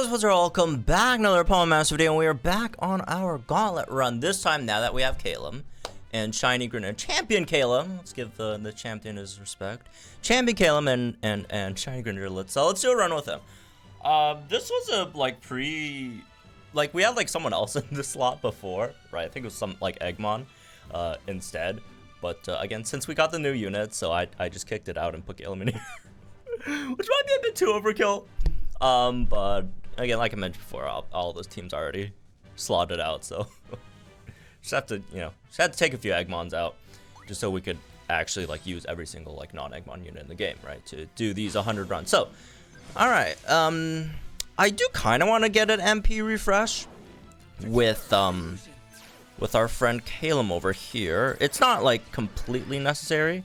what's welcome back, another Palm Master video, and we are back on our gauntlet run. This time, now that we have Caleb and Shiny Greninja, Champion Caleb. Let's give the champion his respect. Champion Caleb and Shiny Greninja. Let's do a run with him. This was a we had like someone else in this slot before, right? I think it was some like Eggmon instead. But again, since we got the new unit, so I just kicked it out and put Caleb in here, which might be a bit too overkill. But again, like I mentioned before, all those teams already slotted out, so just have to, take a few Eggmons out, just so we could actually like use every single like non-Eggmon unit in the game, right, to do these 100 runs. So, all right, I do kind of want to get an MP refresh with our friend Caleb over here. It's not like completely necessary,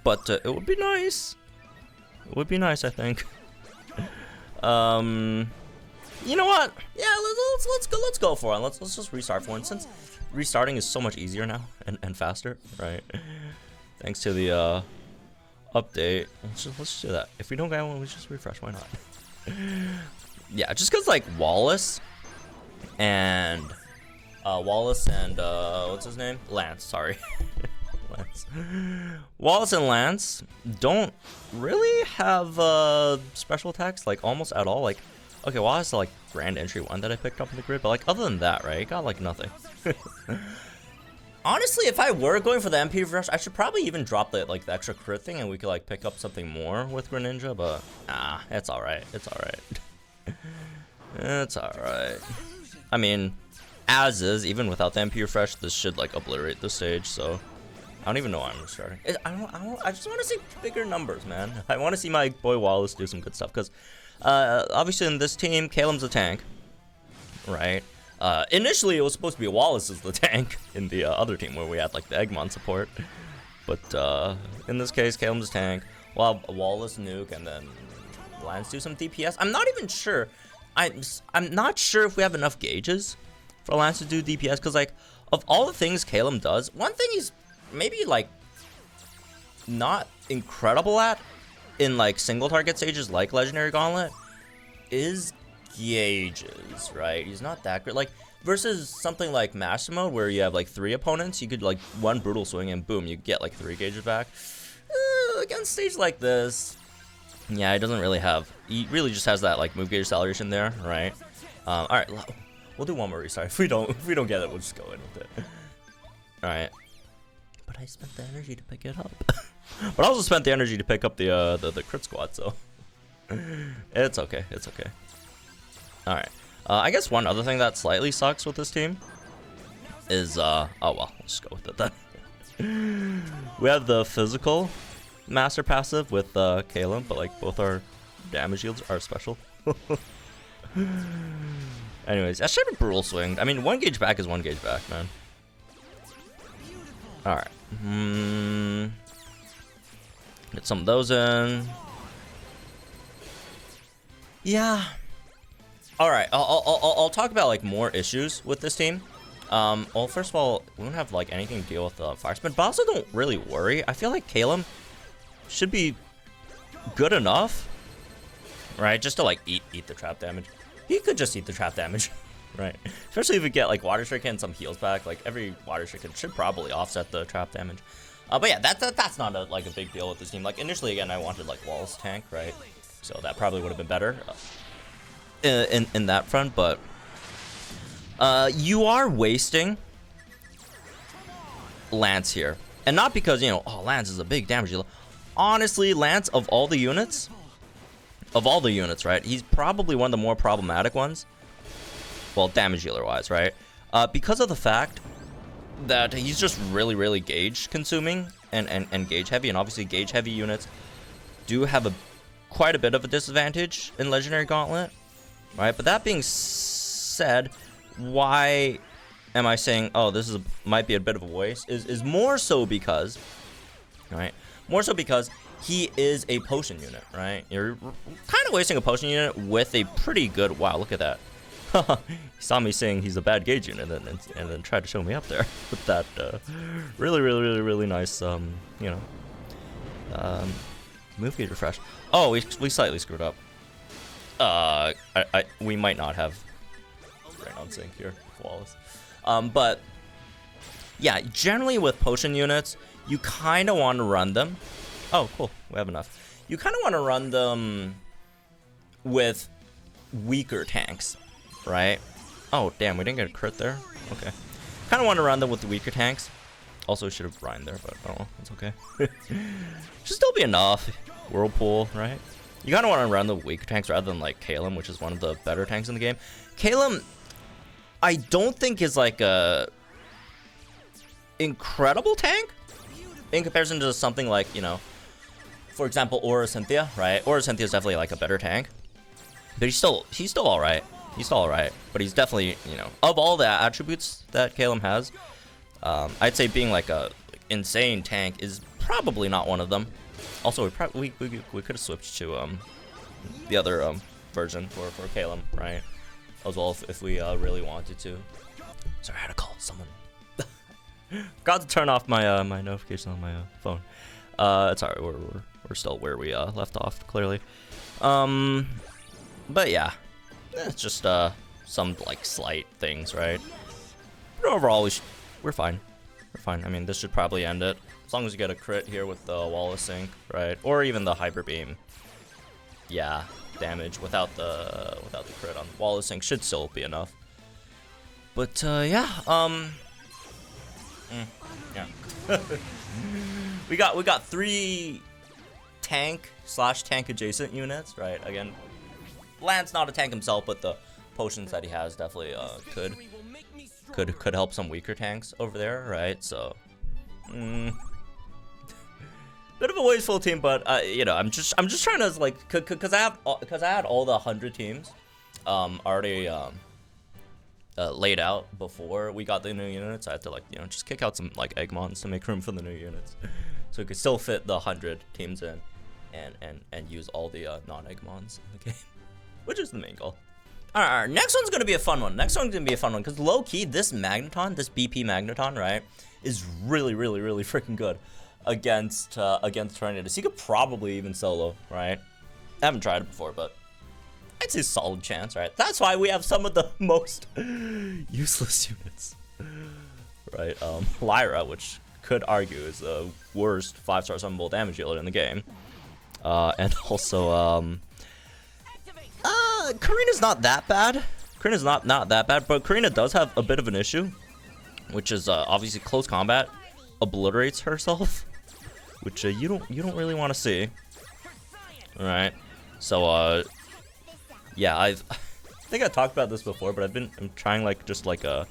but it would be nice. It would be nice, I think. You know what? Yeah, let's go for it. Let's just restart for one, since restarting is so much easier now and faster, right? Thanks to the update. Let's just do that. If we don't get one, we just refresh. Why not? Yeah, just cause like Wallace and what's his name? Lance. Sorry. Wallace and Lance don't really have special attacks, like almost at all. Like, okay, Wallace is like Grand Entry 1 that I picked up in the grid, but like other than that, right, got like nothing. Honestly, if I were going for the MP refresh, I should probably even drop the extra crit thing, and we could like pick up something more with Greninja. But it's all right. It's all right. It's all right. I mean, as is, even without the MP refresh, this should like obliterate the stage. So I don't even know why I'm restarting. I just want to see bigger numbers, man. I want to see my boy Wallace do some good stuff, because obviously in this team, Caleb's a tank, right? Initially, it was supposed to be Wallace as the tank in the other team where we had like the Eggmon support, but in this case, Caleb's a tank. We'll have Wallace nuke, and then Lance do some DPS. I'm not even sure. I'm not sure if we have enough gauges for Lance to do DPS, because like of all the things Caleb does, one thing he's maybe like not incredible at in like single target stages like Legendary Gauntlet is gauges, right? He's not that great. Like versus something like Master Mode where you have like 3 opponents, you could like one brutal swing and boom, you get like 3 gauges back. Against stage like this, yeah, he doesn't really have. He really just has that like move gauge acceleration there, right? All right, we'll do one more restart. If we don't get it, we'll just go in with it. All right. But I spent the energy to pick it up. But I also spent the energy to pick up the crit squad, so it's okay. It's okay. All right. I guess one other thing that slightly sucks with this team is oh well, let's just go with it then. We have the physical master passive with Caleb, but like both our damage yields are special. Anyways, that should be brutal swing. I mean, 1 gauge back is 1 gauge back, man. All right. Get some of those in. Yeah. All right. I'll talk about like more issues with this team. Well, first of all, we don't have like anything to deal with fire spin, but also don't really worry. I feel like Caleb should be good enough, right? Just to like eat the trap damage. He could just eat the trap damage. Right, especially if we get like Water Stricken and some heals back. Like every Water Stricken should probably offset the trap damage. But yeah, that's not a big deal with this team. Like initially, again, I wanted like Wallace tank, right? So that probably would have been better in that front. But you are wasting Lance here, and not because Lance is a big damage dealer. Honestly, Lance of all the units, right? He's probably one of the more problematic ones. Well, damage dealer wise, right? Because of the fact that he's just really gauge consuming and gauge heavy, and obviously gauge heavy units do have quite a bit of a disadvantage in Legendary Gauntlet, right? But that being said, why am I saying, oh, this might be a bit of a waste? Is more so because, right? More so because he is a potion unit, right? You're kind of wasting a potion unit with a pretty good. Wow, look at that. He saw me saying he's a bad gauge unit and then tried to show me up there with that really nice move gauge refresh. Oh, we slightly screwed up. we might not have right on sync here, Wallace. But yeah, generally with potion units, you kind of want to run them. Oh, cool, we have enough. You kind of want to run them with weaker tanks, right? Oh, damn, we didn't get a crit there. Okay, kind of want to run them with the weaker tanks. Also, should have Ryan there, but oh, it's okay. Should still be enough. Whirlpool, right? You kind of want to run the weaker tanks rather than like Kalem, which is one of the better tanks in the game. Kalem, I don't think is like a incredible tank in comparison to something like, you know, for example, Aura Cynthia, right? Aura Cynthia is definitely like a better tank, but he's still all right. He's still all right, but he's definitely, you know, of all the attributes that Kalem has, I'd say being like a insane tank is probably not one of them. Also, we could have switched to the other version for Kalem, right? As well if we really wanted to. Sorry, I had to call someone. Got to turn off my my notification on my phone. It's alright. We're still where we left off, clearly. But yeah, it's just some like slight things, right? But overall, we're fine. We're fine. I mean, this should probably end it. As long as you get a crit here with the Wallace Sync, right? Or even the Hyper Beam. Yeah, damage without the crit on Wallace Sync should still be enough. But yeah, yeah. we got 3 tank/tank adjacent units, right? Again, Lance not a tank himself, but the potions that he has definitely could help some weaker tanks over there, right? So, bit of a wasteful team, but you know, I'm just trying to like, cause I had all the 100 teams already laid out before we got the new units. I had to like, you know, just kick out some like Eggmons to make room for the new units, so we could still fit the 100 teams in, and use all the non-Eggmons in the game, which is the main goal. All right, next one's gonna be a fun one. Next one's gonna be a fun one because low key, this Magneton, this BP Magneton, right, is really freaking good against Tornadus. You could probably even solo, right? I haven't tried it before, but I'd say solid chance, right? That's why we have some of the most useless units, right? Lyra, which could argue is the worst 5-star summonable damage dealer in the game, and also Karina's not that bad. Karina's not that bad, but Karina does have a bit of an issue, which is obviously close combat obliterates herself, which you don't really want to see. All right, so yeah, I think I talked about this before, but I'm trying like just like a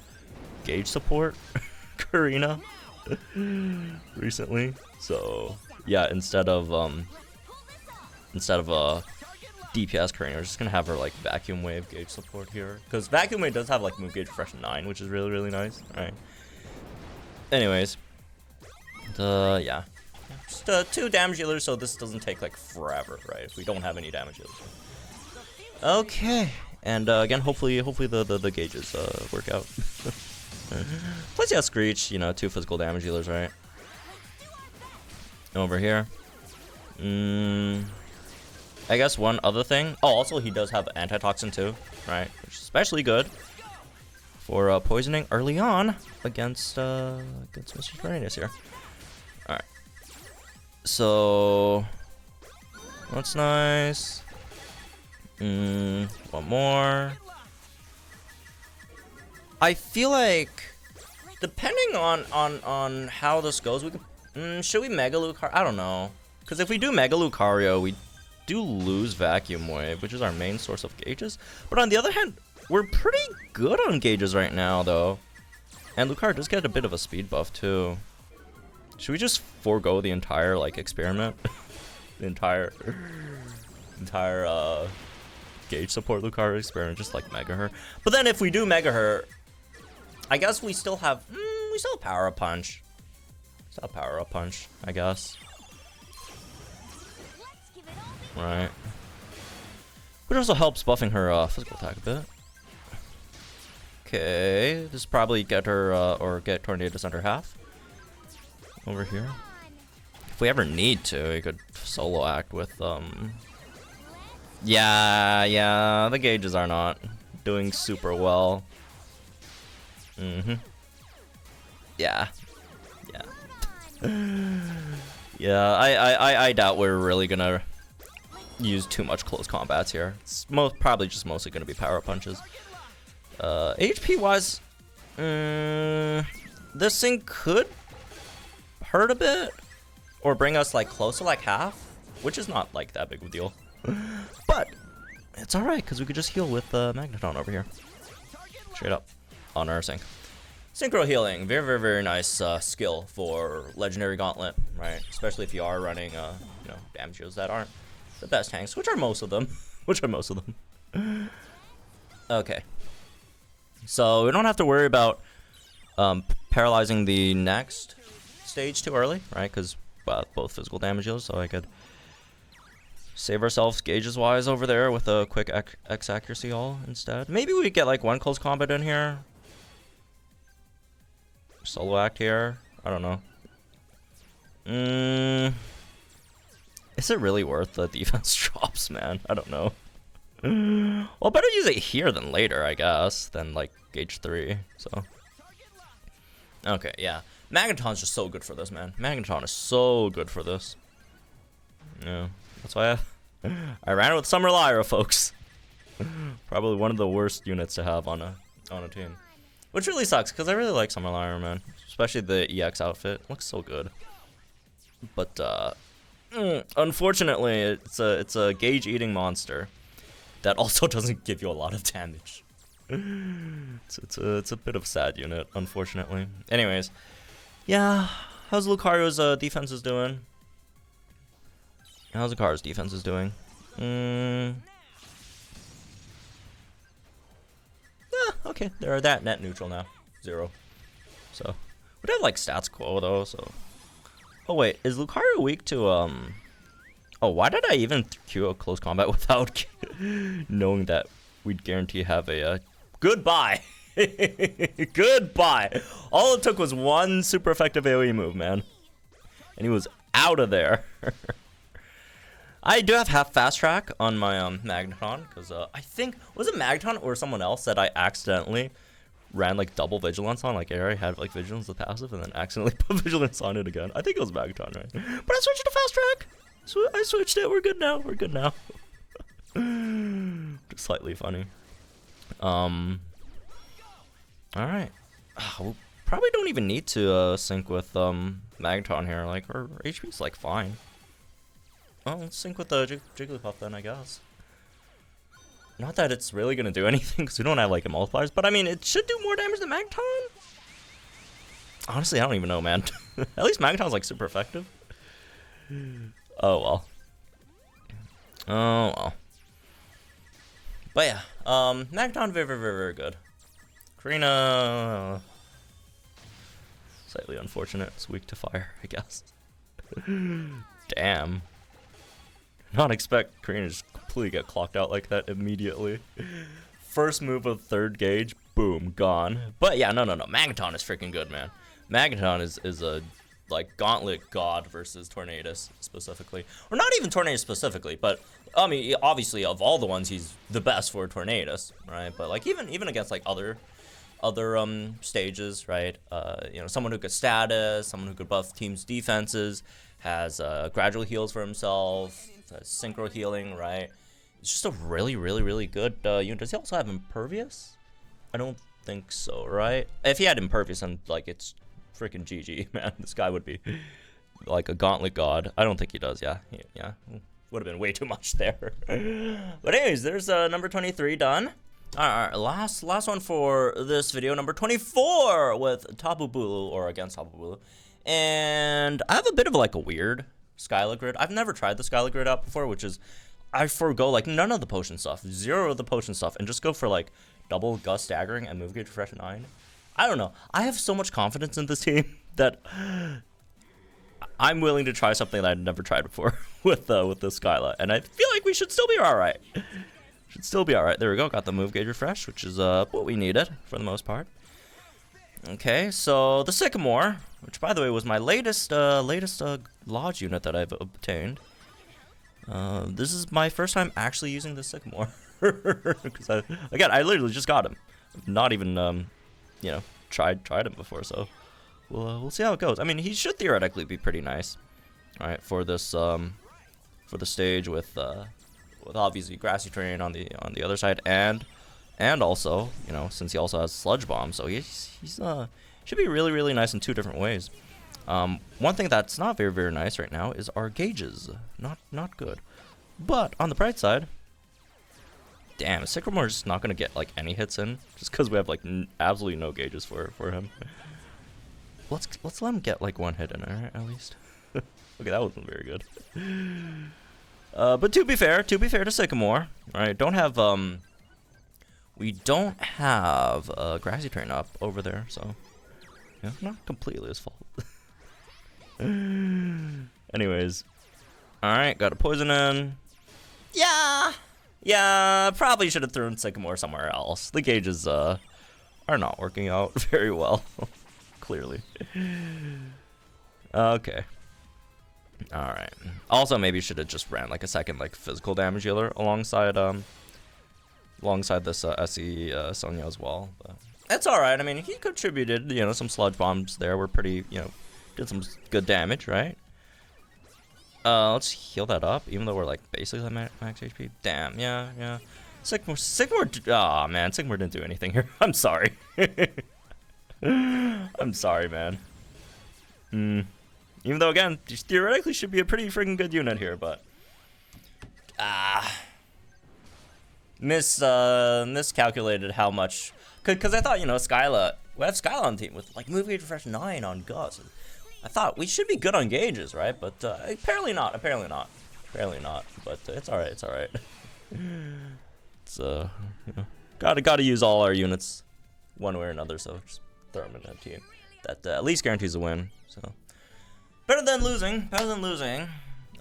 gauge support Karina recently. So yeah, instead of DPS Karina, we're just gonna have her like Vacuum Wave gauge support here, because Vacuum Wave does have like move gauge fresh 9, which is really nice. All right. Anyways, yeah, just 2 damage dealers, so this doesn't take like forever, right? If we don't have any damage dealers. Okay, and again, hopefully the gauges work out. Plus, yeah, Screech, you know, 2 physical damage dealers, right? Over here. I guess one other thing. Oh, also he does have antitoxin too, right? Which is especially good for poisoning early on against Mr. Tornadus here. All right. So that's nice. One more. I feel like depending on how this goes, we can. Should we Mega Lucario? I don't know. Because if we do Mega Lucario, we do lose Vacuum Wave, which is our main source of gauges. But on the other hand, we're pretty good on gauges right now, though. And Lucario does get a bit of a speed buff, too. Should we just forego the entire, like, experiment? The entire gauge support Lucario experiment, just, like, Mega her. But then if we do Mega her, I guess we still have, Power Up Punch. Still have Power Up Punch, I guess. Right. Which also helps buffing her physical attack a bit. Okay, this probably get her or get Tornadus under half. Over here. If we ever need to, we could solo act with Yeah, the gauges are not doing super well. Yeah. Yeah, I doubt we're really gonna use too much close combats here. It's probably just mostly gonna be power punches. HP wise, this thing could hurt a bit or bring us like close to like half, which is not like that big of a deal. But it's all right because we could just heal with Magneton over here, straight up on our sync. Synchro healing, very nice skill for Legendary Gauntlet, right? Especially if you are running, damage deals that aren't the best tanks, which are most of them. Okay, so we don't have to worry about paralyzing the next stage too early, right? Because both physical damage deals, so I could save ourselves gauges wise over there with a quick X accuracy all instead. Maybe we get like one close combat in here. Solo act here. I don't know. Is it really worth the defense drops, man? I don't know. Well, better use it here than later, I guess, than like gauge 3. So. Okay, yeah. Magneton's just so good for this, man. Magneton is so good for this. Yeah, that's why I ran it with Summer Lyra, folks. Probably one of the worst units to have on a team. Which really sucks, because I really like Summer Lyra, man. Especially the EX outfit. Looks so good. But, unfortunately, it's a gauge-eating monster that also doesn't give you a lot of damage. It's a bit of a sad unit, unfortunately. Anyways, yeah, how's Lucario's defenses doing? How's Lucario's defenses doing? Okay, they're that net neutral now. 0. So, we have like stats quo though, so. Oh wait, is Lucario weak to oh, why did I even queue a close combat without knowing that we'd guarantee have a goodbye. Goodbye. All it took was one super effective AoE move, man. And he was out of there. I do have half fast track on my Magneton, because I think, was it Magneton or someone else that I accidentally ran like double vigilance on? Like I already had like vigilance with passive and then accidentally put vigilance on it again. I think it was Magneton, right? But I switched to fast track. I switched it. We're good now. Just slightly funny. All right. We probably don't even need to sync with Magneton here. Like our HP's like fine. Well, let's sync with the Jigglypuff then, I guess. Not that it's really gonna do anything, because we don't have like multipliers, but I mean, it should do more damage than Magneton. Honestly, I don't even know, man. At least Magneton's like super effective. Oh well. But yeah, Magneton very good. Karina, slightly unfortunate. It's weak to fire, I guess. Damn. Not expect Karina to just completely get clocked out like that immediately. First move of third gauge, boom, gone. But yeah, no. Magneton is freaking good, man. Magneton is a like gauntlet god versus Tornadus specifically, or not even Tornadus specifically, but I mean, obviously of all the ones, he's the best for Tornadus, right? But like even against like other stages, right? Someone who could status, someone who could buff teams' defenses, has gradual heals for himself, has synchro healing, right? It's just a really good unit. Does he also have Impervious? I don't think so, right? If he had Impervious, then like it's freaking GG, man. This guy would be like a gauntlet god. I don't think he does. Yeah. Would have been way too much there. But anyways, there's number 23 done. All right, last one for this video, number 24 with Tapu Bulu, or against Tapu Bulu. And I have a bit of like a weird Skyla grid. I've never tried the Skyla grid out before, which is I forego like none of the potion stuff, 0 of the potion stuff, and just go for like double gust staggering and move gauge refresh 9. I don't know. I have so much confidence in this team that I'm willing to try something that I've never tried before with the Skyla, and I feel like we should still be all right. Should still be all right. There we go. Got the move gauge refresh, which is what we needed for the most part. Okay, so the Sycamore, which by the way was my latest lodge unit that I've obtained. This is my first time actually using the Sycamore. Because I literally just got him. Not even, you know, tried him before, so we'll see how it goes. I mean, he should theoretically be pretty nice. All right, for this, for the stage with obviously Grassy Terrain on the other side, and also, you know, since he also has Sludge Bomb, so he's should be really nice in 2 different ways. One thing that's not very nice right now is our gauges. Not good. But on the bright side, damn, Sycamore's just not gonna get like any hits in just because we have like absolutely no gauges for him. Let's let him get like 1 hit in, alright, at least. Okay, that wasn't very good. But to be fair to Sycamore, alright, we don't have Grassy Terrain up over there, so yeah, not completely his fault. Anyways, alright, got a poison in. Yeah, probably should have thrown Sycamore somewhere else. The gauges are not working out very well, clearly. Okay. Alright. Also, maybe should have just ran like a second like physical damage healer alongside this SE Sonya as well. But it's alright. I mean, he contributed, you know, some sludge bombs there were pretty, you know, did some good damage, right? Let's heal that up, even though we're like basically at max HP. Damn, yeah. Sycamore, aw man, Sycamore didn't do anything here. I'm sorry. I'm sorry, man. Even though, again, theoretically should be a pretty freaking good unit here, but miscalculated how much, because I thought, you know, Skyla, we have Skyla on the team with like move gauge refresh 9 on Gus. I thought we should be good on gauges, right? But apparently not. But it's alright. It's you know, gotta use all our units one way or another. So just throw them in a team that at least guarantees a win. So better than losing.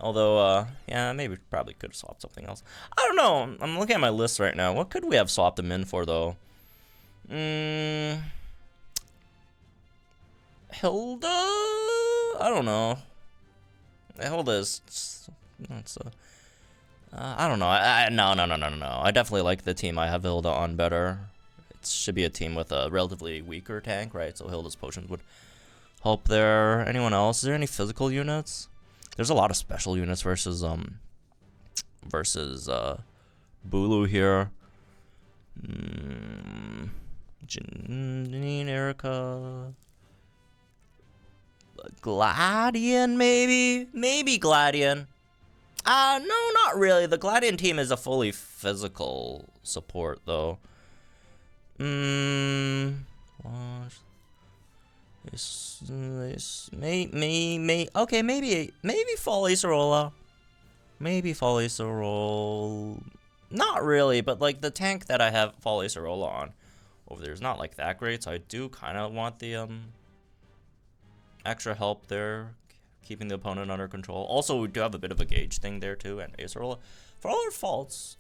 Although yeah, maybe probably could have swapped something else. I don't know. I'm looking at my list right now. What could we have swapped them in for though? Hilda? I don't know. Hilda is... I don't know. No. I definitely like the team I have Hilda on better. It should be a team with a relatively weaker tank, right? So Hilda's potions would help there. Anyone else? Is there any physical units? There's a lot of special units versus Bulu here. Janine, Erica... Gladian, maybe Gladian. No, not really. The Gladian team is a fully physical support, though. Okay, maybe Fall Acerola. Not really, but like the tank that I have Fall Acerola on over there is not like that great, so I do kind of want the extra help there, keeping the opponent under control. Also, we do have a bit of a gauge thing there too, and Acerola, for all her faults,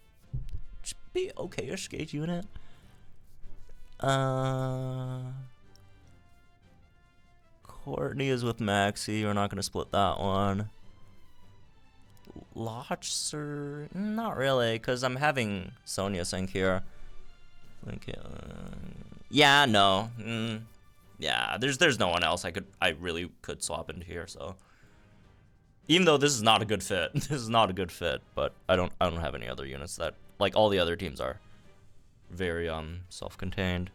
should be okay-ish gauge unit. Courtney is with Maxi. We're not gonna split that one. Lotcher, not really, because I'm having Sonya sync here. Yeah, no. Yeah, there's no one else I really could swap into here, so even though this is not a good fit, but I don't have any other units that, like, all the other teams are very self-contained,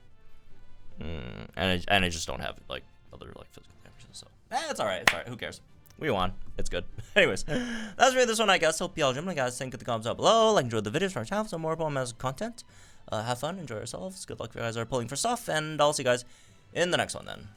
and I just don't have like other like physical damages, so it's alright, who cares, we won, it's good. Anyways, that's really this one, I guess. Hope y'all enjoyed, guys. Think of the comments down below, like, enjoyed the videos from our channel for some more Bowman content. Have fun, enjoy yourselves, good luck if you guys are pulling for stuff, and I'll see you guys in the next one then.